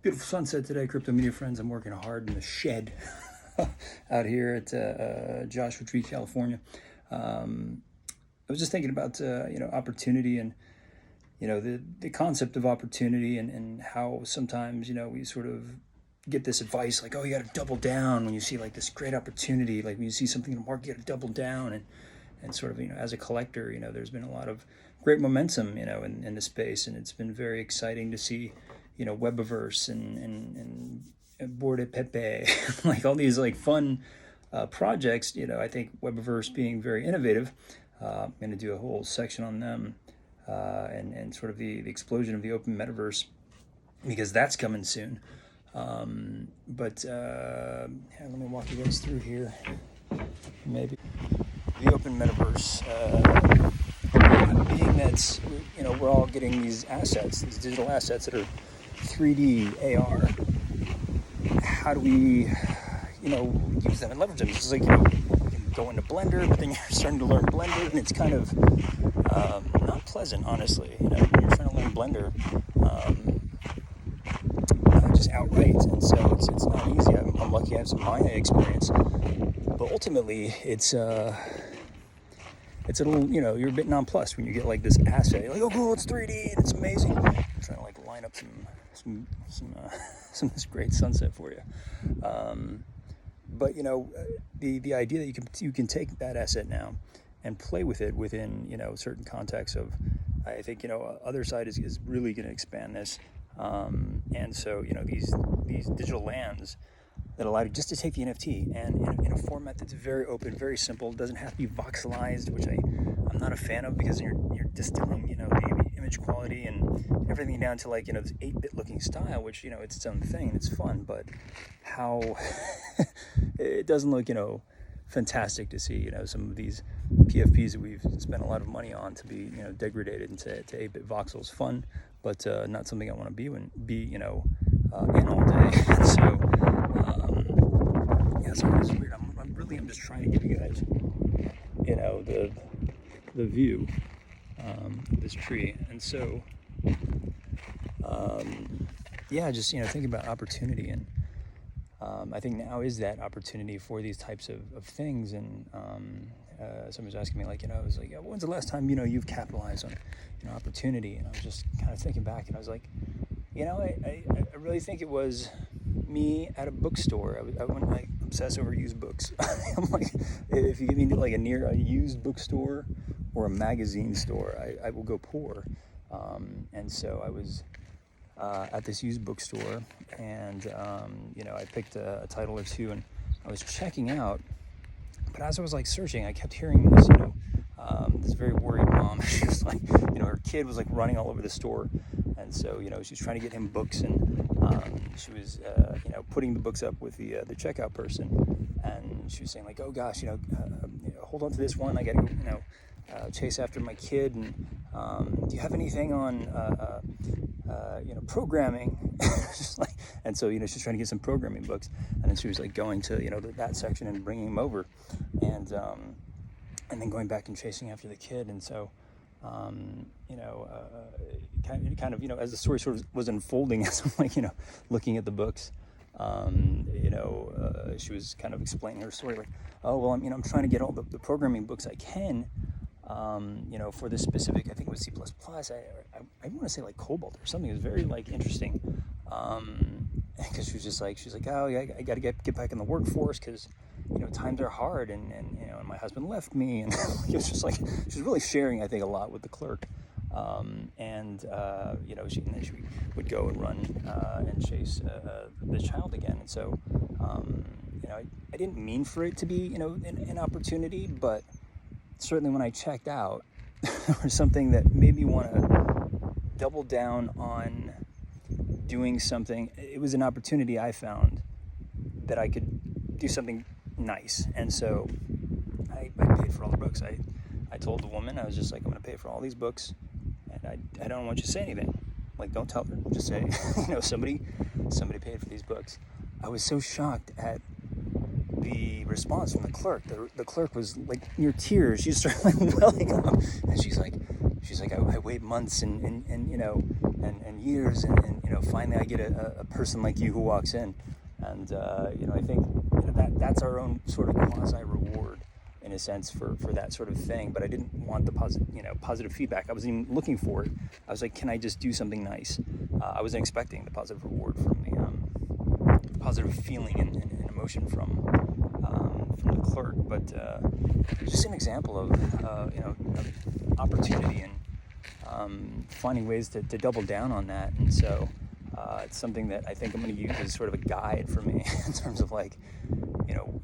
Beautiful sunset today, crypto media friends. I'm working hard in the shed out here at Joshua Tree, California. I was just thinking about opportunity and the concept of opportunity and how sometimes we sort of get this advice like, oh, you got to double down when you see like this great opportunity. Like when you see something in the market, you got to double down and sort of as a collector, there's been a lot of great momentum in the space, and it's been very exciting to see Webiverse and Board at Pepe, like all these like fun projects. I think Webiverse being very innovative. I'm going to do a whole section on them and sort of the explosion of the open metaverse, because that's coming soon. But let me walk you guys through here. Maybe the open metaverse, being that we're all getting these assets, these digital assets that are 3D AR. How do we use them and leverage them? It's just like you can go into Blender, but then you're starting to learn Blender, and it's kind of not pleasant, honestly. When you're trying to learn Blender, just outright, and so it's not easy. I'm lucky I have some Maya experience, but ultimately it's a little, you're a bit nonplussed when you get like this asset. You're like, oh cool, it's 3D and it's amazing. I'm trying to like line up some of this great sunset for you. But the idea that you can take that asset now and play with it within certain contexts of, I think other side is really going to expand this. And so these digital lands that allow you just to take the NFT and in a format that's very open, very simple. It doesn't have to be voxelized, which I'm not a fan of, because you're distilling the image quality and everything down to like this 8-bit looking style, which it's its own thing and it's fun, but how it doesn't look fantastic to see some of these PFPs that we've spent a lot of money on to be degraded into 8-bit voxels. Fun, but not something I want to be in all day. So sorry, this is weird. I'm just trying to give you guys the view of this tree, and so just thinking about opportunity, and I think now is that opportunity for these types of things. And someone was asking me like, I was like, when's the last time you've capitalized on opportunity? And I was just kind of thinking back, and I was like, I really think it was me at a bookstore. I went like obsess over used books. I'm like, if you give me like a used bookstore or a magazine store, I will go poor. And so I was at this used bookstore, and I picked a title or two, and I was checking out. But as I was like searching, I kept hearing this, this very worried mom. She was like, her kid was like running all over the store, and so she was trying to get him books, and she was putting the books up with the checkout person, and she was saying like, oh gosh, hold on to this one. I got to go, chase after my kid, and do you have anything on programming? Just like, and so she's trying to get some programming books, and then she was like going to that section and bringing him over, and then going back and chasing after the kid. And so kind of as the story sort of was unfolding, as I'm like looking at the books, she was kind of explaining her story like, oh well, I'm trying to get all the programming books I can, for this specific, I think it was C++, I want to say like Cobalt or something. It was very like interesting, because she's like, oh yeah, I got to get back in the workforce because times are hard, and my husband left me, and it was just like, she was really sharing, I think, a lot with the clerk, she would go and run and chase the child again. And so I didn't mean for it to be an opportunity, but certainly when I checked out, there was something that made me want to double down on doing something. It was an opportunity I found that I could do something nice. And so I paid for all the books. I told the woman, I was just like, I'm going to pay for all these books, and I don't want you to say anything. Like, don't tell her. Just say, somebody paid for these books. I was so shocked at the response from the clerk. The clerk was like near tears. She started like welling up, and she's like, she's like, I wait months and you know, and years, and you know, finally I get a person like you who walks in, and you know, I think, you know, that's our own sort of quasi reward in a sense for that sort of thing. But I didn't want the positive feedback. I wasn't even looking for it. I was like, can I just do something nice? I wasn't expecting the positive reward from the positive feeling and emotion from the clerk, but just an example of you know, opportunity and finding ways to double down on that. And so it's something that I think I'm going to use as sort of a guide for me in terms of, like, you know,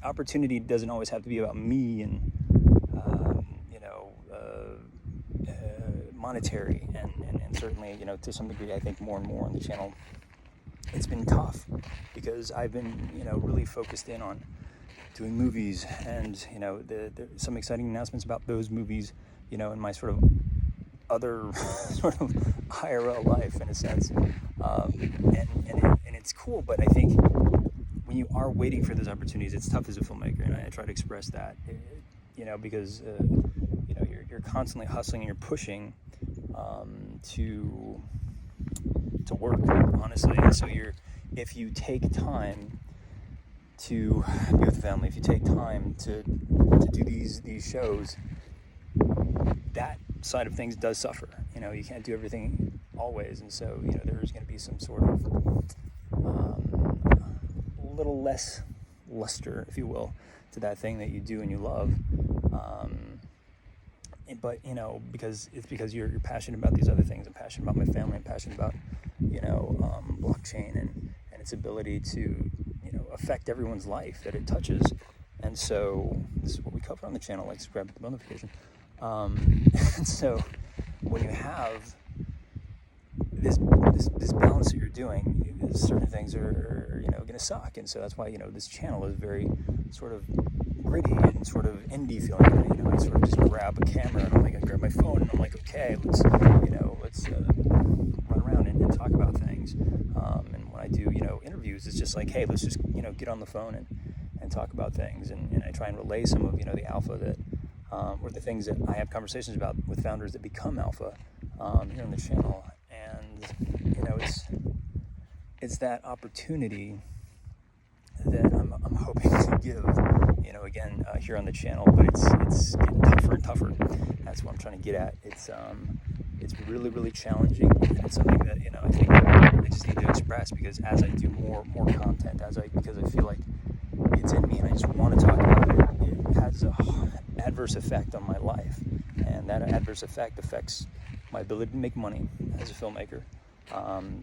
opportunity doesn't always have to be about me and you know, monetary, and certainly, you know, to some degree, I think more and more on the channel it's been tough because I've been, you know, really focused in on doing movies, and you know, some exciting announcements about those movies, you know, in my sort of other sort of IRL life in a sense, and it's cool. But I think when you are waiting for those opportunities, it's tough as a filmmaker, and I try to express that, you know, because you know, you're constantly hustling and you're pushing to work, honestly. And so if you take time to be with the family, if you take time to do these shows, that side of things does suffer. You know, you can't do everything always, and so, you know, there's going to be some sort of little less luster, if you will, to that thing that you do and you love. But you know, because you're passionate about these other things. I'm passionate about my family. I'm passionate about, you know, blockchain and its ability to, you know, affect everyone's life that it touches. And so this is what we cover on the channel. Like, subscribe to the notification. And so when you have this balance that you're doing, certain things are you know, going to suck. And so that's why, you know, this channel is very sort of gritty and sort of indie feeling. You know, I sort of just grab a camera and I'm like, I grab my phone and I'm like, okay, let's run around and talk about things. And when I do, you know, interviews, it's just like, hey, let's just, you know, get on the phone and talk about things. And I try and relay some of, you know, the alpha that, or the things that I have conversations about with founders that become alpha here on the channel. And, you know, it's that opportunity that I'm hoping to give, you know, again, here on the channel. But it's getting tougher and tougher. That's what I'm trying to get at. It's really, really challenging, and it's something that, you know, I think I just need to express, because as I do more content, because I feel like it's in me and I just want to talk about it, it has a adverse effect on my life, and that adverse effect affects my ability to make money as a filmmaker,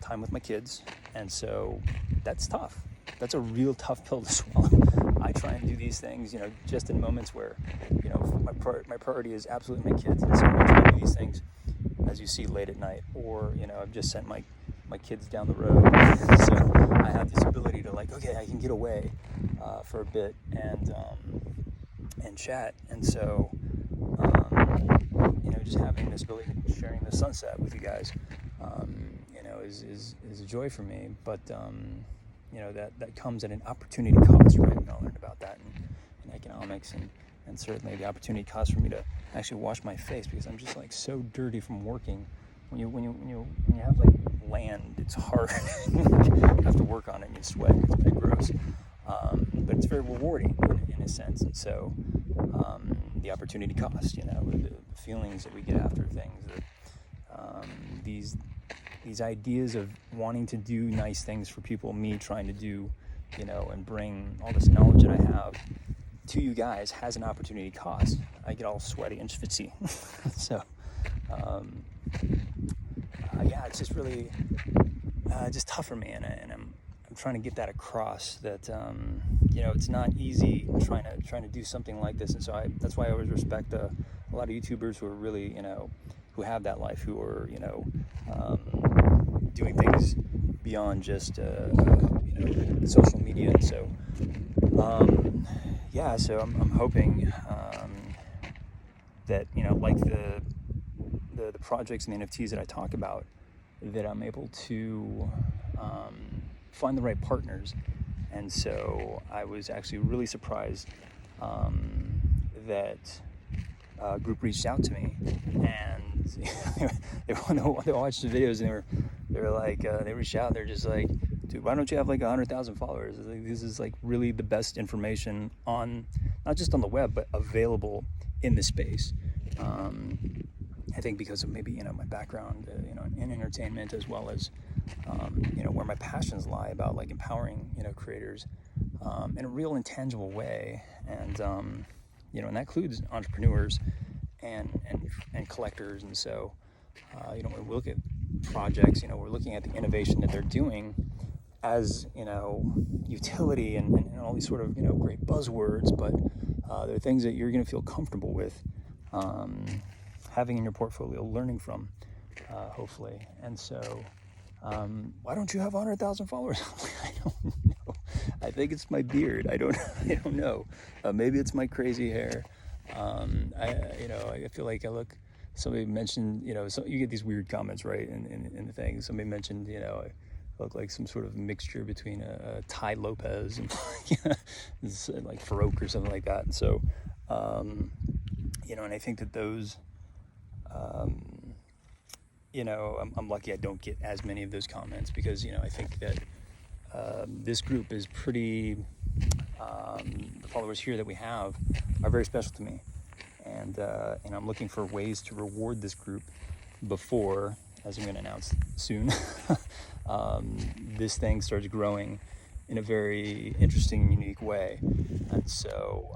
time with my kids. And so that's tough. That's a real tough pill to swallow. I try and do these things, you know, just in moments where, you know, my priority is absolutely my kids. And so I try to do these things, as you see, late at night, or, you know, I've just sent my kids down the road. So I have this ability to, like, okay, I can get away for a bit and chat. And so, you know, just having this ability, sharing the sunset with you guys, you know, is a joy for me. But you know, that comes at an opportunity cost, right? We all learned about that in economics, and certainly the opportunity cost for me to actually wash my face, because I'm just, like, so dirty from working. When you have, like, land, it's hard. You have to work on it and you sweat. It's pretty gross, but it's very rewarding in a sense. And so the opportunity cost, you know, the feelings that we get after things, these ideas of wanting to do nice things for people, me trying to do, you know, and bring all this knowledge that I have to you guys, has an opportunity cost. I get all sweaty and schwitzy. So yeah, it's just really just tough for me, and I'm trying to get that across, that you know, it's not easy trying to do something like this. And so that's why I always respect a lot of YouTubers who are really, you know, who have that life, who are, you know, doing things beyond just you know, social media. And so yeah, so I'm hoping that, you know, like the projects and the NFTs that I talk about, that I'm able to find the right partners. And so I was actually really surprised that group reached out to me, and they wanted to watch the videos, and they were like, they reached out, they're just like, dude, why don't you have like 100,000 followers? Like, this is like really the best information on, not just on the web, but available in the space. I think because of maybe, my background, in entertainment, as well as, where my passions lie about like empowering, creators, in a real intangible way. And, and that includes entrepreneurs and collectors. And so, when we look at projects, we're looking at the innovation that they're doing as, utility and all these sort of, great buzzwords, but they're things that you're going to feel comfortable with having in your portfolio, learning from, hopefully. And so, why don't you have 100,000 followers? I don't know. I think it's my beard. I don't know. Maybe it's my crazy hair. I feel like I look. Somebody mentioned, so you get these weird comments, right? In the thing, somebody mentioned, I look like some sort of mixture between a Ty Lopez and like Farouk or something like that. And so, and I think that those, I'm lucky I don't get as many of those comments, because, I think that this group is pretty, the followers here that we have are very special to me. And I'm looking for ways to reward this group before, as I'm going to announce soon, this thing starts growing in a very interesting, unique way. And so,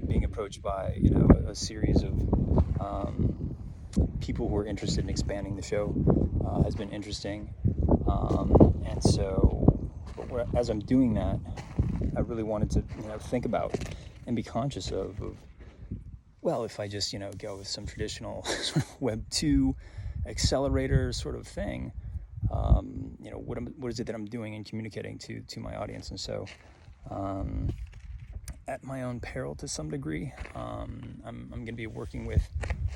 being approached by, a series of people who are interested in expanding the show has been interesting. And so, as I'm doing that, I really wanted to, think about and be conscious of well, if I just, go with some traditional sort of Web2 accelerator sort of thing, what is it that I'm doing and communicating to my audience? And so, at my own peril to some degree, I'm going to be working with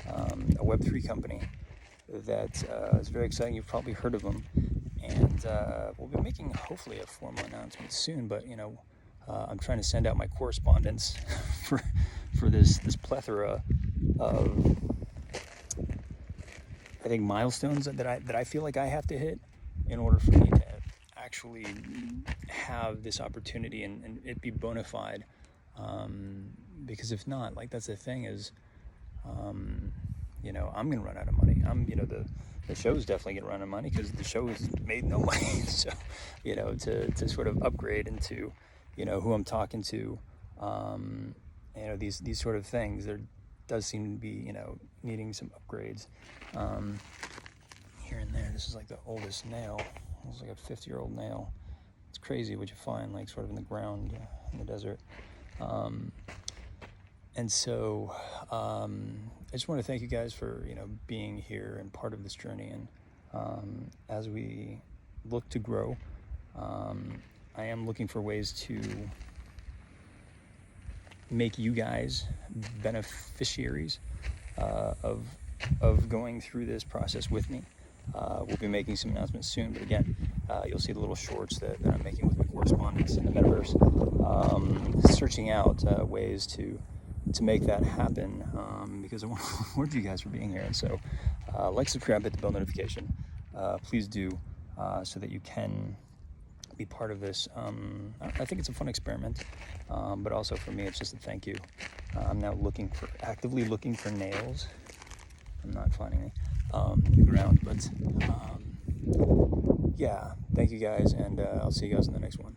a Web3 company that is very exciting. You've probably heard of them. And we'll be making, hopefully, a formal announcement soon. But, I'm trying to send out my correspondence for this plethora of, I think, milestones that I feel like I have to hit in order for me to actually have this opportunity and it be bona fide. Because if not, like, that's the thing is, I'm going to run out of money. The show's definitely going to run out of money because the show has made no money. So, to sort of upgrade into, who I'm talking to, these sort of things, there does seem to be, needing some upgrades here and there. This is like the oldest nail. It's like a 50-year-old nail. It's crazy what you find, like, sort of in the ground in the desert. And so, I just want to thank you guys for, being here and part of this journey. And as we look to grow, I am looking for ways to make you guys beneficiaries of going through this process with me. We'll be making some announcements soon, but again, you'll see the little shorts that I'm making with my correspondents in the metaverse, searching out ways to make that happen, because I want to reward you guys for being here. And so, like, subscribe, hit the bell notification. Please do, so that you can be part of this. I think it's a fun experiment, but also for me, it's just a thank you. I'm now actively looking for nails. I'm not finding any in the ground, but yeah, thank you guys, and I'll see you guys in the next one.